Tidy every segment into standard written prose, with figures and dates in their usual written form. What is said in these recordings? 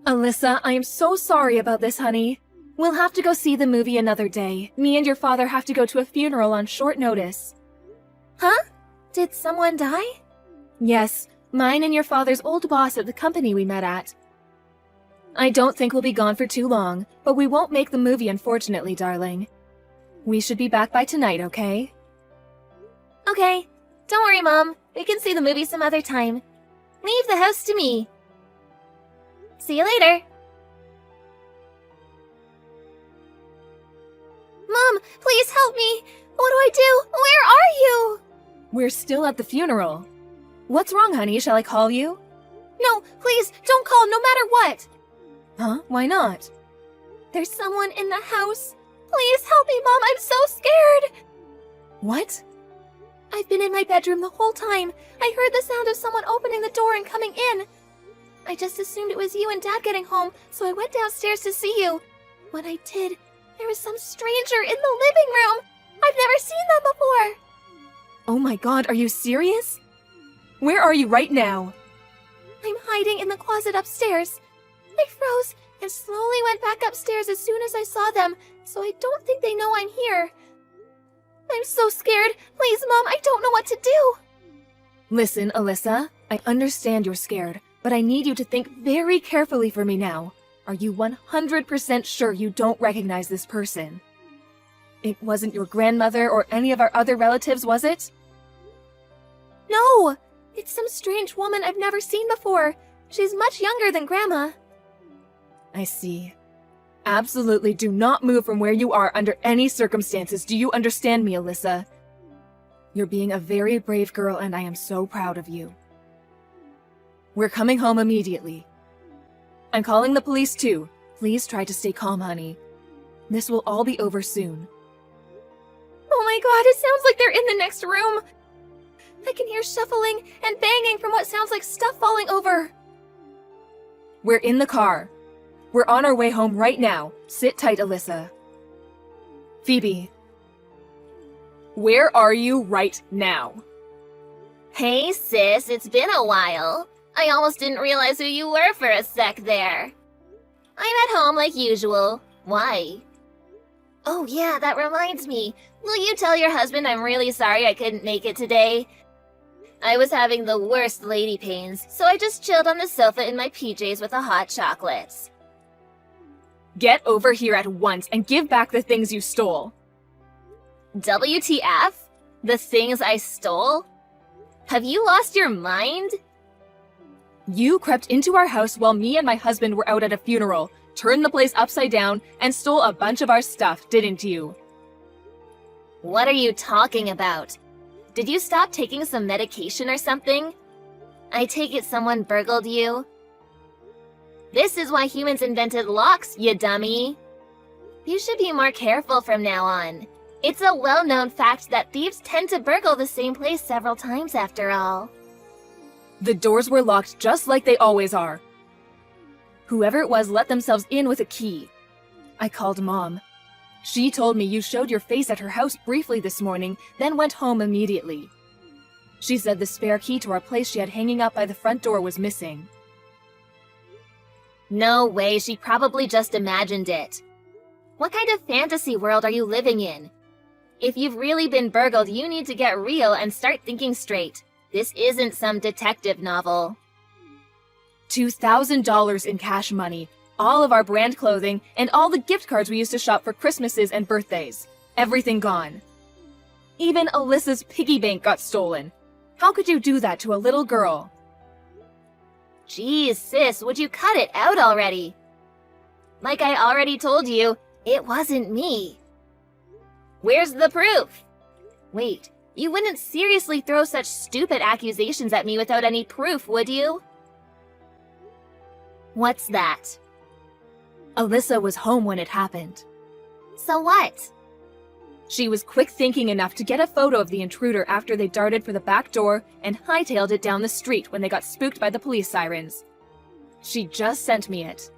Alyssa, I am so sorry about this, honey. We'll have to go see the movie another day. Me and your father have to go to a funeral on short notice. Huh? Did someone die? Yes, mine and your father's old boss at the company we met at. I don't think we'll be gone for too long, but we won't make the movie, unfortunately, darling. We should be back by tonight, okay? Okay. Don't worry, Mom. We can see the movie some other time. Leave the house to me. See you later. Mom, please help me. What do I do? Where are you? We're still at the funeral. What's wrong, honey? Shall I call you? No, please, don't call no matter what. Huh? Why not? There's someone in the house. Please help me, Mom. I'm so scared. What? I've been in my bedroom the whole time. I heard the sound of someone opening the door and coming in. I just assumed it was you and Dad getting home, so I went downstairs to see you. When I did, there was some stranger in the living room. I've never seen them before. Oh my God, are you serious? Where are you right now? I'm hiding in the closet upstairs. I froze and slowly went back upstairs as soon as I saw them, so I don't think they know I'm here. I'm so scared. Please, Mom, I don't know what to do. Listen, Alyssa, I understand you're scared, but I need you to think very carefully for me now. Are you 100% sure you don't recognize this person? It wasn't your grandmother or any of our other relatives, was it? No! It's some strange woman I've never seen before. She's much younger than Grandma. I see. Absolutely do not move from where you are under any circumstances. Do you understand me, Alyssa? You're being a very brave girl, and I am so proud of you. We're coming home immediately. I'm calling the police too. Please try to stay calm, honey. This will all be over soon. Oh my God, it sounds like they're in the next room. I can hear shuffling and banging from what sounds like stuff falling over. We're in the car. We're on our way home right now. Sit tight, Alyssa. Phoebe. Where are you right now? Hey, sis, it's been a while. I almost didn't realize who you were for a sec there. I'm at home like usual. Why? Oh yeah, that reminds me. Will you tell your husband I'm really sorry I couldn't make it today? I was having the worst lady pains, so I just chilled on the sofa in my PJs with a hot chocolate. Get over here at once and give back the things you stole. WTF? The things I stole? Have you lost your mind? You crept into our house while me and my husband were out at a funeral, turned the place upside down, and stole a bunch of our stuff, didn't you? What are you talking about? Did you stop taking some medication or something? I take it someone burgled you? This is why humans invented locks, you dummy. You should be more careful from now on. It's a well-known fact that thieves tend to burgle the same place several times after all. The doors were locked just like they always are. Whoever it was let themselves in with a key. I called Mom. She told me you showed your face at her house briefly this morning, then went home immediately. She said the spare key to our place she had hanging up by the front door was missing. No way, she probably just imagined it. What kind of fantasy world are you living in? If you've really been burgled, you need to get real and start thinking straight. This isn't some detective novel. $2,000 in cash money, all of our brand clothing, and all the gift cards we used to shop for Christmases and birthdays. Everything gone. Even Alyssa's piggy bank got stolen. How could you do that to a little girl? Geez, sis, would you cut it out already? Like I already told you, it wasn't me. Where's the proof? Wait, you wouldn't seriously throw such stupid accusations at me without any proof, would you? What's that? Alyssa was home when it happened. So what? She was quick thinking enough to get a photo of the intruder after they darted for the back door and hightailed it down the street when they got spooked by the police sirens. She just sent me it.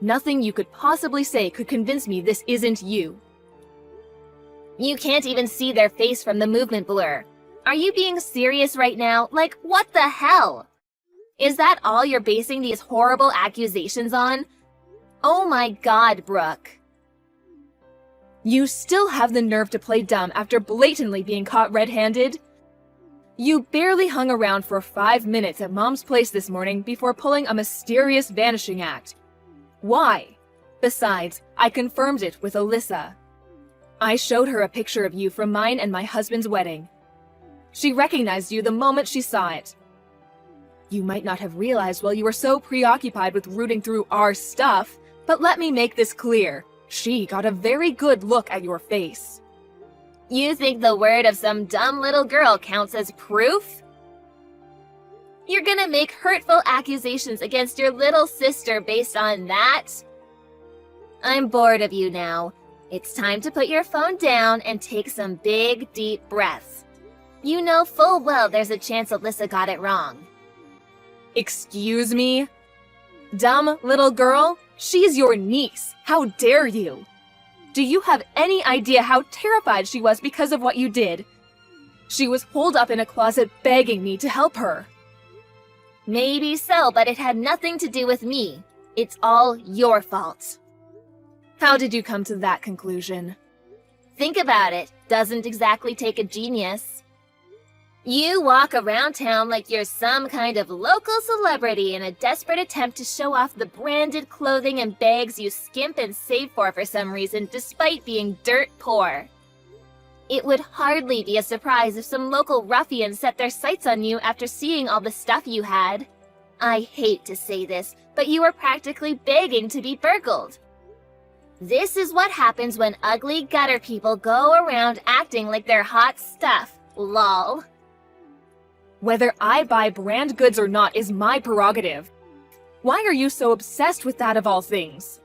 Nothing you could possibly say could convince me this isn't you. You can't even see their face from the movement blur. Are you being serious right now? Like, what the hell? Is that all you're basing these horrible accusations on? Oh my God, Brooke. You still have the nerve to play dumb after blatantly being caught red-handed? You barely hung around for 5 minutes at Mom's place this morning before pulling a mysterious vanishing act. Why? Besides, I confirmed it with Alyssa. I showed her a picture of you from mine and my husband's wedding. She recognized you the moment she saw it. You might not have realized while you were so preoccupied with rooting through our stuff, but let me make this clear. She got a very good look at your face. You think the word of some dumb little girl counts as proof? You're gonna make hurtful accusations against your little sister based on that? I'm bored of you now. It's time to put your phone down and take some big, deep breaths. You know full well there's a chance Alyssa got it wrong. Excuse me? Dumb little girl? She's your niece. How dare you? Do you have any idea how terrified she was because of what you did? She was holed up in a closet begging me to help her. Maybe so, but it had nothing to do with me. It's all your fault. How did you come to that conclusion? Think about it. Doesn't exactly take a genius. You walk around town like you're some kind of local celebrity in a desperate attempt to show off the branded clothing and bags you skimp and save for some reason, despite being dirt poor. It would hardly be a surprise if some local ruffian set their sights on you after seeing all the stuff you had. I hate to say this, but you were practically begging to be burgled. This is what happens when ugly gutter people go around acting like they're hot stuff, lol. Whether I buy brand goods or not is my prerogative. Why are you so obsessed with that of all things?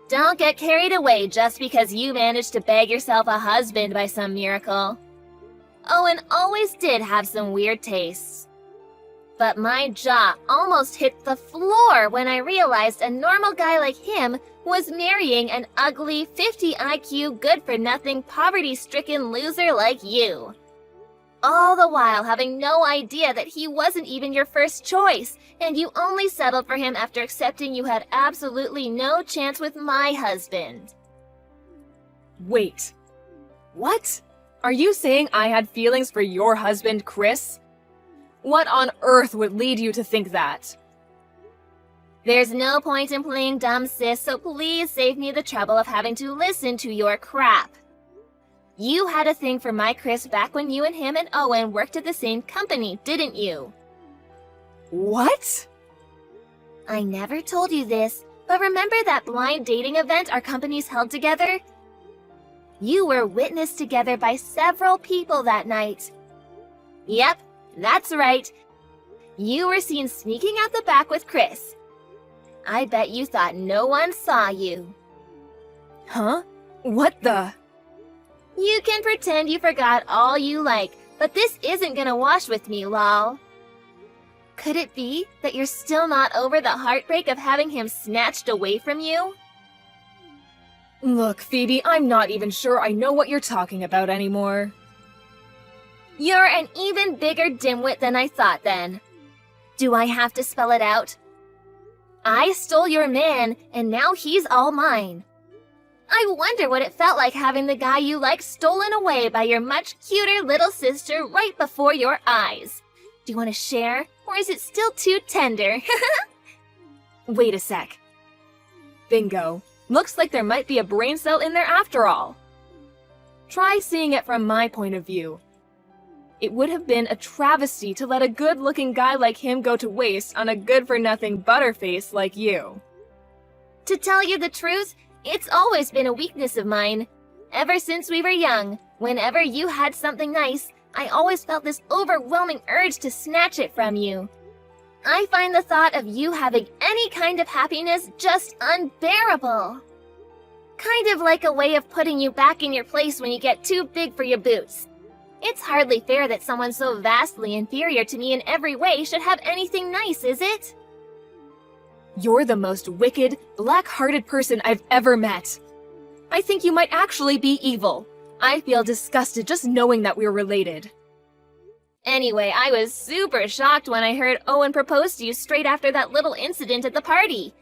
Don't get carried away just because you managed to bag yourself a husband by some miracle. Owen always did have some weird tastes. But my jaw almost hit the floor when I realized a normal guy like him was marrying an ugly 50 IQ good-for-nothing poverty-stricken loser like you. All the while having no idea that he wasn't even your first choice, and you only settled for him after accepting you had absolutely no chance with my husband. Wait. What? Are you saying I had feelings for your husband, Chris? What on earth would lead you to think that? There's no point in playing dumb, sis, so please save me the trouble of having to listen to your crap. You had a thing for my Chris back when you and him and Owen worked at the same company, didn't you? What? I never told you this, but remember that blind dating event our companies held together? You were witnessed together by several people that night. Yep, that's right. You were seen sneaking out the back with Chris. I bet you thought no one saw you. Huh? What the? You can pretend you forgot all you like, but this isn't gonna wash with me, lol. Could it be that you're still not over the heartbreak of having him snatched away from you? Look, Phoebe, I'm not even sure I know what you're talking about anymore. You're an even bigger dimwit than I thought then. Do I have to spell it out? I stole your man, and now he's all mine. I wonder what it felt like having the guy you like stolen away by your much cuter little sister right before your eyes. Do you want to share, or is it still too tender? Wait a sec. Bingo. Looks like there might be a brain cell in there after all. Try seeing it from my point of view. It would have been a travesty to let a good-looking guy like him go to waste on a good-for-nothing butterface like you. To tell you the truth, it's always been a weakness of mine. Ever since we were young, whenever you had something nice, I always felt this overwhelming urge to snatch it from you. I find the thought of you having any kind of happiness just unbearable. Kind of like a way of putting you back in your place when you get too big for your boots. It's hardly fair that someone so vastly inferior to me in every way should have anything nice, is it? You're the most wicked, black-hearted person I've ever met. I think you might actually be evil. I feel disgusted just knowing that we're related. Anyway, I was super shocked when I heard Owen proposed to you straight after that little incident at the party.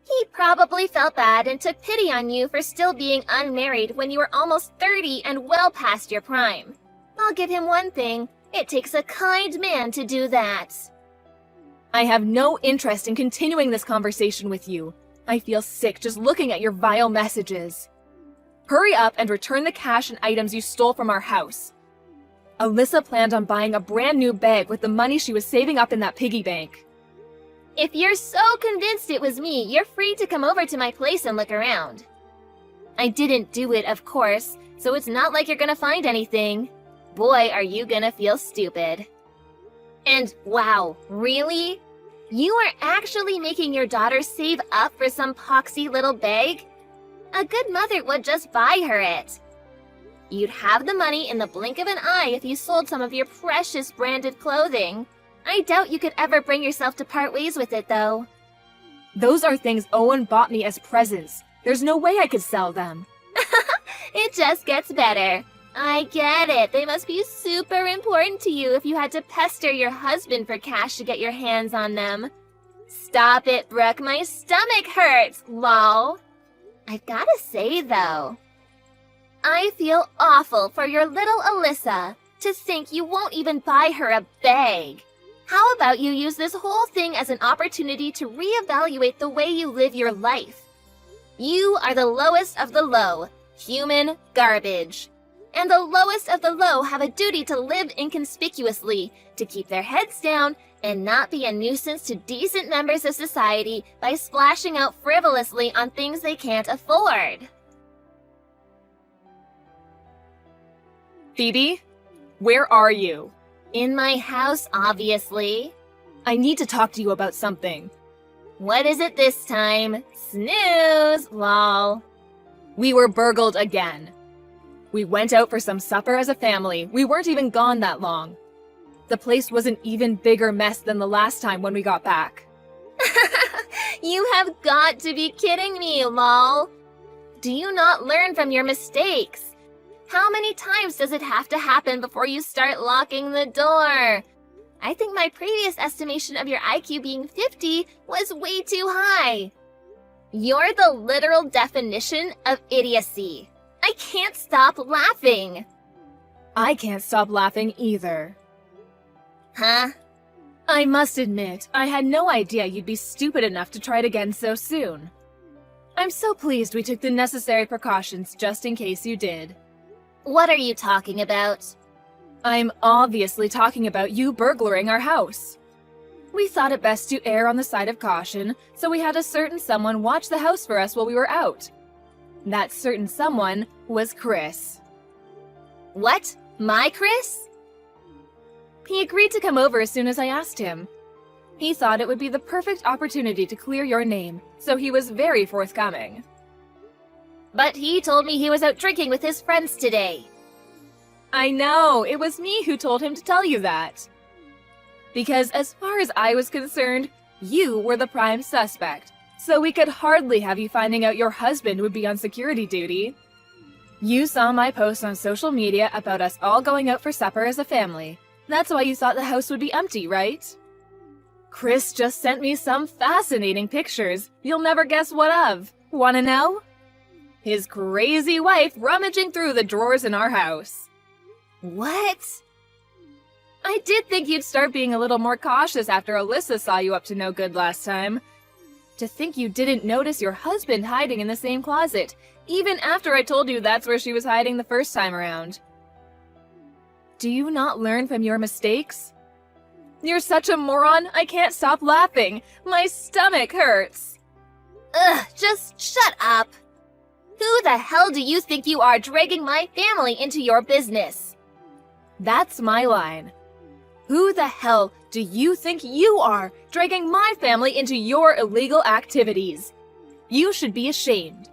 He probably felt bad and took pity on you for still being unmarried when you were almost 30 and well past your prime. I'll give him one thing. It takes a kind man to do that. I have no interest in continuing this conversation with you. I feel sick just looking at your vile messages. Hurry up and return the cash and items you stole from our house. Alyssa planned on buying a brand new bag with the money she was saving up in that piggy bank. If you're so convinced it was me, you're free to come over to my place and look around. I didn't do it, of course, so it's not like you're gonna find anything. Boy, are you gonna feel stupid. And wow, really? You are actually making your daughter save up for some poxy little bag? A good mother would just buy her it. You'd have the money in the blink of an eye if you sold some of your precious branded clothing. I doubt you could ever bring yourself to part ways with it, though. Those are things Owen bought me as presents. There's no way I could sell them. It just gets better. I get it. They must be super important to you if you had to pester your husband for cash to get your hands on them. Stop it, Brooke. My stomach hurts, lol. I've gotta say, though, I feel awful for your little Alyssa. To think you won't even buy her a bag. How about you use this whole thing as an opportunity to reevaluate the way you live your life? You are the lowest of the low, human garbage. And the lowest of the low have a duty to live inconspicuously, to keep their heads down and not be a nuisance to decent members of society by splashing out frivolously on things they can't afford. Phoebe, where are you? In my house, obviously. I need to talk to you about something. What is it this time? Snooze, lol. We were burgled again. We went out for some supper as a family. We weren't even gone that long. The place was an even bigger mess than the last time when we got back. You have got to be kidding me, lol. Do you not learn from your mistakes? How many times does it have to happen before you start locking the door? I think my previous estimation of your IQ being 50 was way too high. You're the literal definition of idiocy. I can't stop laughing. I can't stop laughing either. Huh? I must admit, I had no idea you'd be stupid enough to try it again so soon. I'm so pleased we took the necessary precautions just in case you did. What are you talking about? I'm obviously talking about you burglaring our house. We thought it best to err on the side of caution, so we had a certain someone watch the house for us while we were out. That certain someone was Chris. What? My Chris? He agreed to come over as soon as I asked him. He thought it would be the perfect opportunity to clear your name, so he was very forthcoming. But he told me he was out drinking with his friends today. I know, it was me who told him to tell you that. Because as far as I was concerned, you were the prime suspect, so we could hardly have you finding out your husband would be on security duty. You saw my post on social media about us all going out for supper as a family. That's why you thought the house would be empty, right? Chris just sent me some fascinating pictures. You'll never guess what of. Wanna know? His crazy wife rummaging through the drawers in our house. What? I did think you'd start being a little more cautious after Alyssa saw you up to no good last time. To think you didn't notice your husband hiding in the same closet, even after I told you that's where she was hiding the first time around. Do you not learn from your mistakes? You're such a moron, I can't stop laughing. My stomach hurts. Ugh, just shut up. Who the hell do you think you are dragging my family into your business? That's my line. Who the hell do you think you are dragging my family into your illegal activities? You should be ashamed.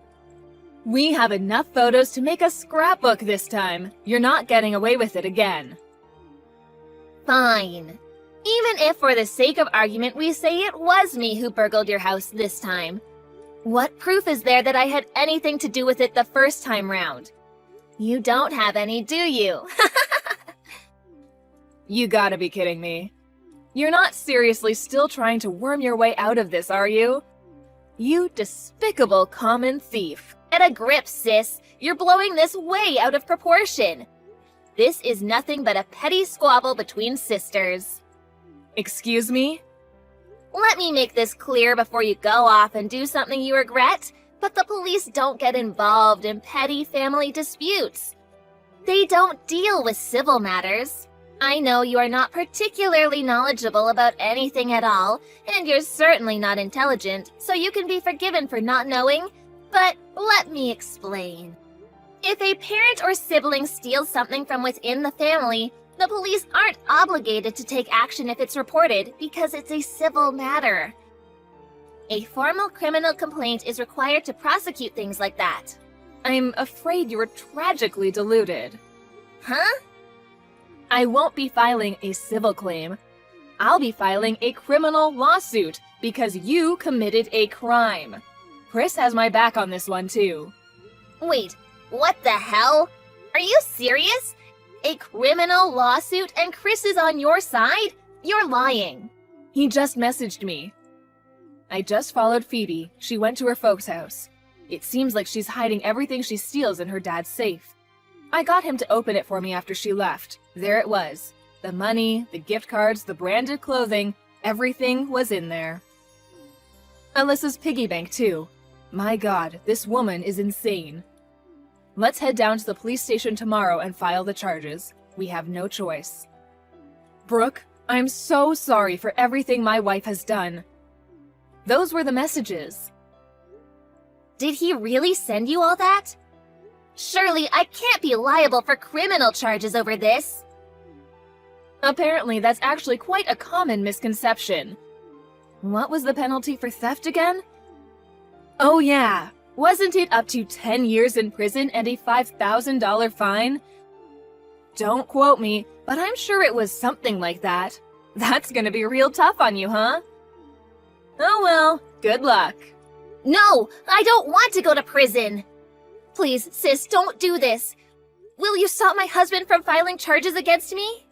We have enough photos to make a scrapbook this time. You're not getting away with it again. Fine. Even if for the sake of argument we say it was me who burgled your house this time. What proof is there that I had anything to do with it the first time round? You don't have any, do you? You gotta be kidding me. You're not seriously still trying to worm your way out of this, are you? You despicable common thief. Get a grip, sis. You're blowing this way out of proportion. This is nothing but a petty squabble between sisters. Excuse me? Let me make this clear before you go off and do something you regret, but the police don't get involved in petty family disputes. They don't deal with civil matters. I know you are not particularly knowledgeable about anything at all, and you're certainly not intelligent, so you can be forgiven for not knowing, but let me explain. If a parent or sibling steals something from within the family, the police aren't obligated to take action if it's reported because it's a civil matter. A formal criminal complaint is required to prosecute things like that. I'm afraid you were tragically deluded. Huh? I won't be filing a civil claim. I'll be filing a criminal lawsuit because you committed a crime. Chris has my back on this one too. Wait, what the hell? Are you serious? A criminal lawsuit and Chris is on your side? You're lying. He just messaged me. I just followed Phoebe. She went to her folks' house. It seems like she's hiding everything she steals in her dad's safe. I got him to open it for me after she left. There it was. The money, the gift cards, the branded clothing, everything was in there. Alyssa's piggy bank, too. My God, this woman is insane. Let's head down to the police station tomorrow and file the charges. We have no choice. Brooke, I'm so sorry for everything my wife has done. Those were the messages. Did he really send you all that? Surely I can't be liable for criminal charges over this. Apparently, that's actually quite a common misconception. What was the penalty for theft again? Oh yeah, wasn't it up to 10 years in prison and a $5,000 fine? Don't quote me, but I'm sure it was something like that. That's gonna be real tough on you, huh? Oh well, good luck. No, I don't want to go to prison. Please, sis, don't do this. Will you stop my husband from filing charges against me?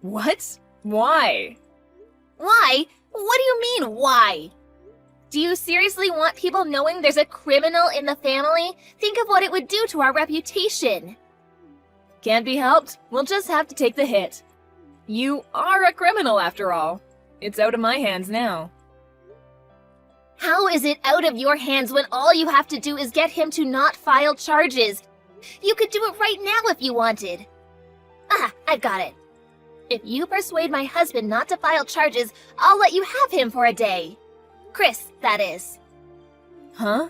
What? Why? Why? What do you mean, why? Do you seriously want people knowing there's a criminal in the family? Think of what it would do to our reputation. Can't be helped. We'll just have to take the hit. You are a criminal after all. It's out of my hands now. How is it out of your hands when all you have to do is get him to not file charges? You could do it right now if you wanted. Ah, I've got it. If you persuade my husband not to file charges, I'll let you have him for a day. Chris, that is. Huh?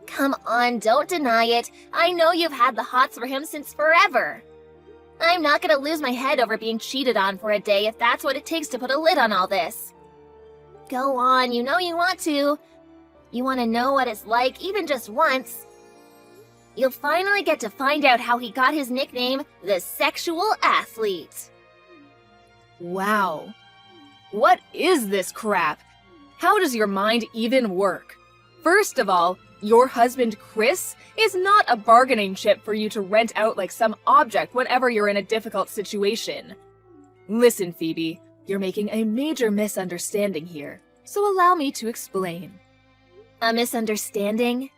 Come on, don't deny it. I know you've had the hots for him since forever. I'm not gonna lose my head over being cheated on for a day if that's what it takes to put a lid on all this. Go on, you know you want to. You want to know what it's like, even just once. You'll finally get to find out how he got his nickname, the Sexual Athlete. Wow. What is this crap? How does your mind even work? First of all, your husband Chris is not a bargaining chip for you to rent out like some object whenever you're in a difficult situation. Listen, Phoebe. You're making a major misunderstanding here, so allow me to explain. A misunderstanding?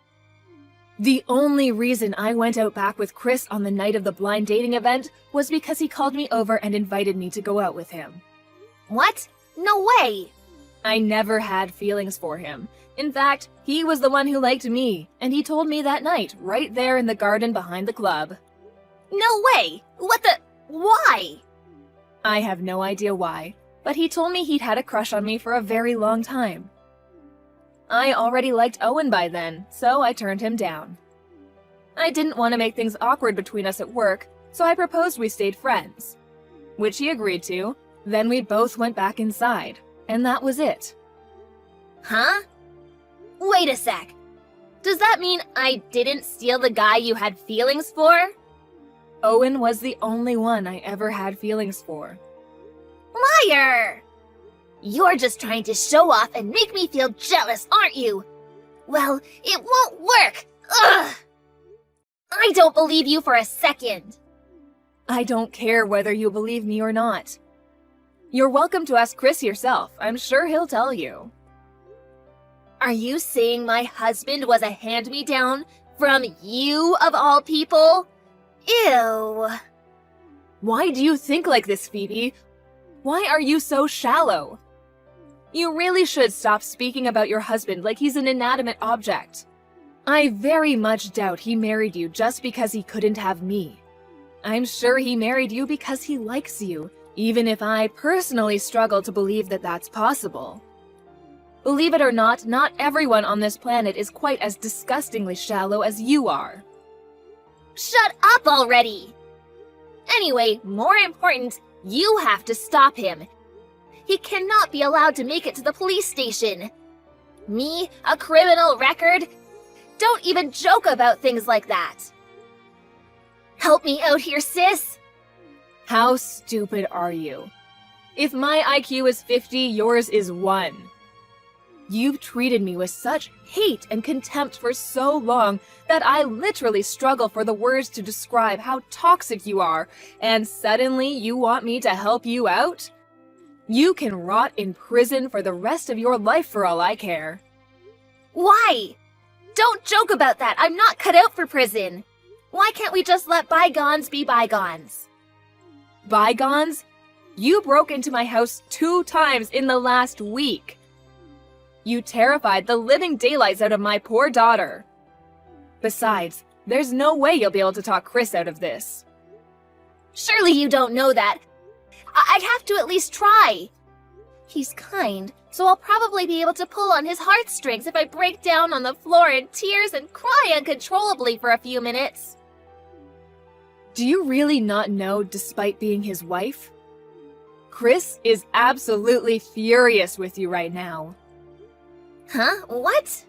The only reason I went out back with Chris on the night of the blind dating event was because he called me over and invited me to go out with him. What? No way! I never had feelings for him. In fact, he was the one who liked me, and he told me that night, right there in the garden behind the club. No way! What the... Why? I have no idea why, but he told me he'd had a crush on me for a very long time. I already liked Owen by then, so I turned him down. I didn't want to make things awkward between us at work, so I proposed we stayed friends. Which he agreed to, then we both went back inside, and that was it. Huh? Wait a sec. Does that mean I didn't steal the guy you had feelings for? Owen was the only one I ever had feelings for. Liar! You're just trying to show off and make me feel jealous, aren't you? Well, it won't work! Ugh! I don't believe you for a second. I don't care whether you believe me or not. You're welcome to ask Chris yourself. I'm sure he'll tell you. Are you saying my husband was a hand-me-down from you of all people? Ew. Why do you think like this, Phoebe? Why are you so shallow? You really should stop speaking about your husband like he's an inanimate object. I very much doubt he married you just because he couldn't have me. I'm sure he married you because he likes you, even if I personally struggle to believe that that's possible. Believe it or not everyone on this planet is quite as disgustingly shallow as you are. Shut up already! Anyway, more important, you have to stop him. He cannot be allowed to make it to the police station. Me, a criminal record? Don't even joke about things like that. Help me out here, sis. How stupid are you? If my IQ is 50, yours is 1. You've treated me with such hate and contempt for so long that I literally struggle for the words to describe how toxic you are, and suddenly you want me to help you out? You can rot in prison for the rest of your life for all I care. Why? Don't joke about that. I'm not cut out for prison. Why can't we just let bygones be bygones? Bygones? You broke into my house 2 times in the last week. You terrified the living daylights out of my poor daughter. Besides, there's no way you'll be able to talk Chris out of this. Surely you don't know that. I'd have to at least try. He's kind, so I'll probably be able to pull on his heartstrings if I break down on the floor in tears and cry uncontrollably for a few minutes. Do you really not know, despite being his wife? Chris is absolutely furious with you right now. Huh? What?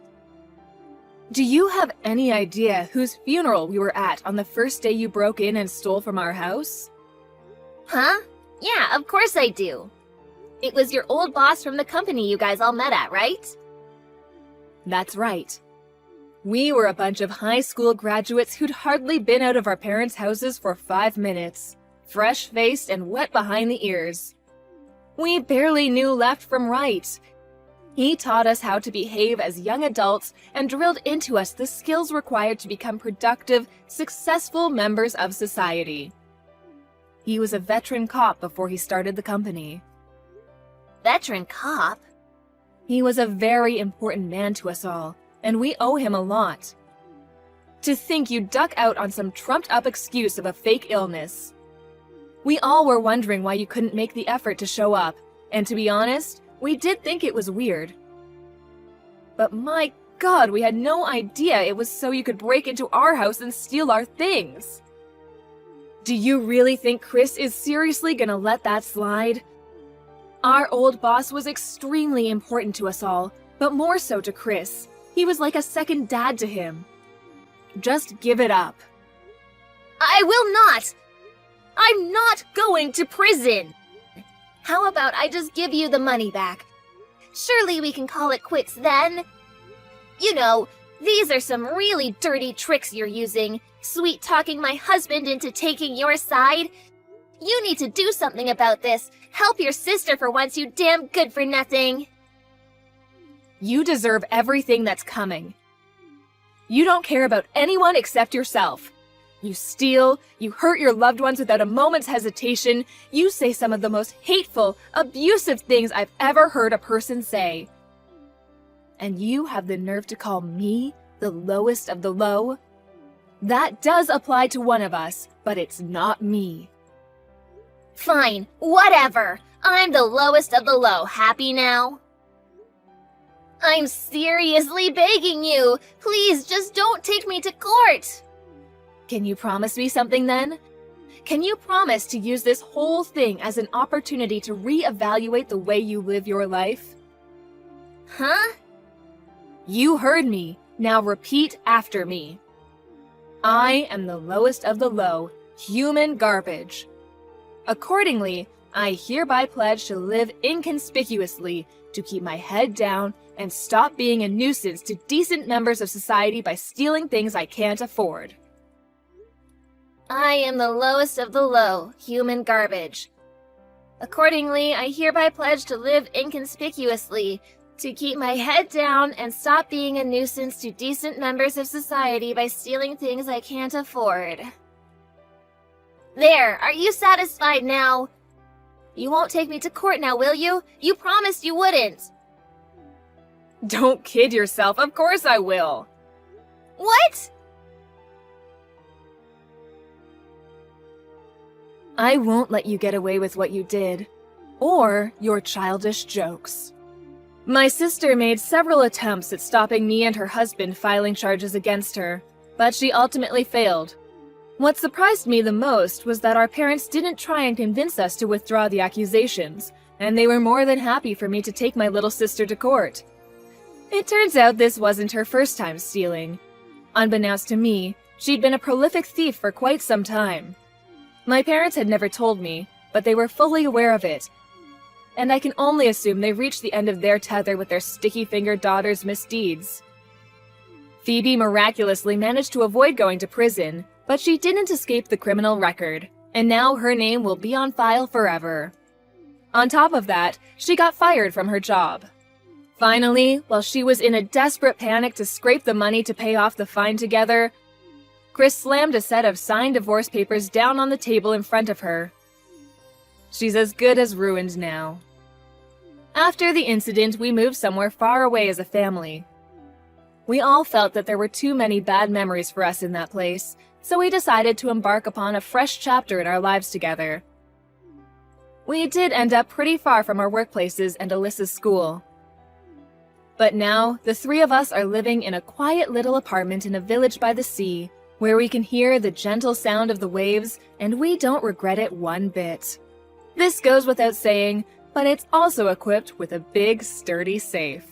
Do you have any idea whose funeral we were at on the first day you broke in and stole from our house? Huh? Yeah, of course I do. It was your old boss from the company you guys all met at, right? That's right. We were a bunch of high school graduates who'd hardly been out of our parents' houses for 5 minutes, fresh-faced and wet behind the ears. We barely knew left from right. He taught us how to behave as young adults and drilled into us the skills required to become productive, successful members of society. He was a veteran cop before he started the company. Veteran cop? He was a very important man to us all, and we owe him a lot. To think you duck out on some trumped-up excuse of a fake illness. We all were wondering why you couldn't make the effort to show up, and to be honest, we did think it was weird. But my God, we had no idea it was so you could break into our house and steal our things. Do you really think Chris is seriously gonna let that slide? Our old boss was extremely important to us all, but more so to Chris. He was like a second dad to him. Just give it up. I will not! I'm not going to prison! How about I just give you the money back? Surely we can call it quits then. You know, these are some really dirty tricks you're using, sweet-talking my husband into taking your side. You need to do something about this. Help your sister for once, you damn good-for-nothing. You deserve everything that's coming. You don't care about anyone except yourself. You steal, you hurt your loved ones without a moment's hesitation, you say some of the most hateful, abusive things I've ever heard a person say. And you have the nerve to call me the lowest of the low? That does apply to one of us, but it's not me. Fine, whatever. I'm the lowest of the low. Happy now? I'm seriously begging you. Please, just don't take me to court. Can you promise me something then? Can you promise to use this whole thing as an opportunity to reevaluate the way you live your life? Huh? You heard me. Now repeat after me. I am the lowest of the low, human garbage. Accordingly, I hereby pledge to live inconspicuously, to keep my head down, and stop being a nuisance to decent members of society by stealing things I can't afford. I am the lowest of the low, human garbage. Accordingly, I hereby pledge to live inconspicuously, to keep my head down and stop being a nuisance to decent members of society by stealing things I can't afford. There, are you satisfied now? You won't take me to court now, will you? You promised you wouldn't. Don't kid yourself, of course I will. What? I won't let you get away with what you did, or your childish jokes. My sister made several attempts at stopping me and her husband filing charges against her, but she ultimately failed. What surprised me the most was that our parents didn't try and convince us to withdraw the accusations, and they were more than happy for me to take my little sister to court. It turns out this wasn't her first time stealing. Unbeknownst to me, she'd been a prolific thief for quite some time. My parents had never told me, but they were fully aware of it, and I can only assume they reached the end of their tether with their sticky-fingered daughter's misdeeds. Phoebe miraculously managed to avoid going to prison, but she didn't escape the criminal record, and now her name will be on file forever. On top of that, she got fired from her job. Finally, while she was in a desperate panic to scrape the money to pay off the fine together, Chris slammed a set of signed divorce papers down on the table in front of her. She's as good as ruined now. After the incident, we moved somewhere far away as a family. We all felt that there were too many bad memories for us in that place, so we decided to embark upon a fresh chapter in our lives together. We did end up pretty far from our workplaces and Alyssa's school. But now, the three of us are living in a quiet little apartment in a village by the sea, where we can hear the gentle sound of the waves, and we don't regret it one bit. This goes without saying, but it's also equipped with a big, sturdy safe.